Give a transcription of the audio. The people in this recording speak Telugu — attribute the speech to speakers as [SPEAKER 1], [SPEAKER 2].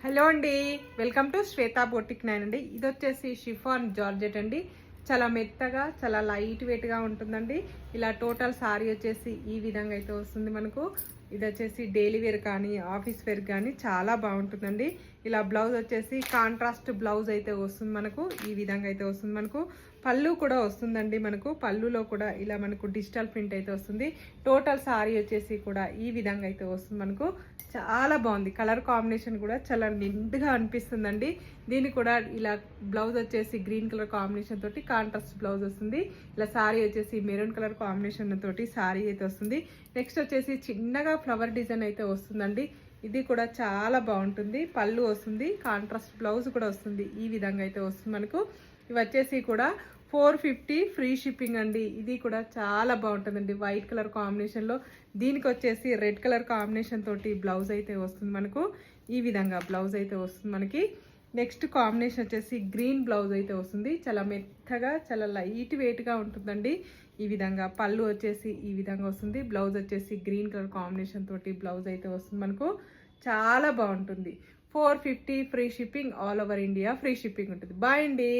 [SPEAKER 1] హలో అండి, వెల్కమ్ టు శ్వేతా బొటిక్ 9 అండి. ఇది వచ్చేసి షిఫాన్ జార్జెట్ అండి. చాలా మెత్తగా చాలా లైట్ వెయిట్గా ఉంటుందండి. ఇలా టోటల్ సారీ వచ్చేసి ఈ విధంగా అయితే వస్తుంది మనకు. ఇది వచ్చేసి డైలీ వేర్ కానీ ఆఫీస్ వేర్ కానీ చాలా బాగుంటుందండి. ఇలా బ్లౌజ్ వచ్చేసి కాంట్రాస్ట్ బ్లౌజ్ అయితే వస్తుంది మనకు. ఈ విధంగా అయితే వస్తుంది మనకు. పళ్ళు కూడా వస్తుందండి మనకు. పళ్ళులో కూడా ఇలా మనకు డిజిటల్ ప్రింట్ అయితే వస్తుంది. టోటల్ సారీ వచ్చేసి కూడా ఈ విధంగా అయితే వస్తుంది మనకు. చాలా బాగుంది. కలర్ కాంబినేషన్ కూడా చాలా నిండుగా అనిపిస్తుందండి. దీన్ని కూడా ఇలా బ్లౌజ్ వచ్చేసి గ్రీన్ కలర్ కాంబినేషన్ తోటి కాంట్రాస్ట్ బ్లౌజ్ వస్తుంది. ఇలా సారీ వచ్చేసి మెరూన్ కలర్ కాంబినేషన్ తోటి సారీ అయితే వస్తుంది. నెక్స్ట్ వచ్చేసి చిన్నగా ఫ్లవర్ డిజైన్ అయితే వస్తుందండి. ఇది కూడా చాలా బాగుంటుంది. పళ్ళు వస్తుంది, కాంట్రాస్ట్ బ్లౌజ్ కూడా వస్తుంది. ఈ విధంగా అయితే వస్తుంది మనకు. ఇవి వచ్చేసి కూడా 450 ఫ్రీ షిప్పింగ్ అండి. ఇది కూడా చాలా బాగుంటుందండి. వైట్ కలర్ కాంబినేషన్లో దీనికి వచ్చేసి రెడ్ కలర్ కాంబినేషన్ తోటి బ్లౌజ్ అయితే వస్తుంది మనకు. ఈ విధంగా బ్లౌజ్ అయితే వస్తుంది మనకి. నెక్స్ట్ కాంబినేషన్ వచ్చేసి గ్రీన్ బ్లౌజ్ అయితే వస్తుంది. చాలా మెత్తగా చాలా లైట్ వెయిట్గా ఉంటుందండి. ఈ విధంగా పళ్ళు వచ్చేసి ఈ విధంగా వస్తుంది. బ్లౌజ్ వచ్చేసి గ్రీన్ కలర్ కాంబినేషన్ తోటి బ్లౌజ్ అయితే వస్తుంది మనకు. చాలా బాగుంటుంది. 450 free shipping, all over India free shipping ఉంటుంది. బాయ్ అండి.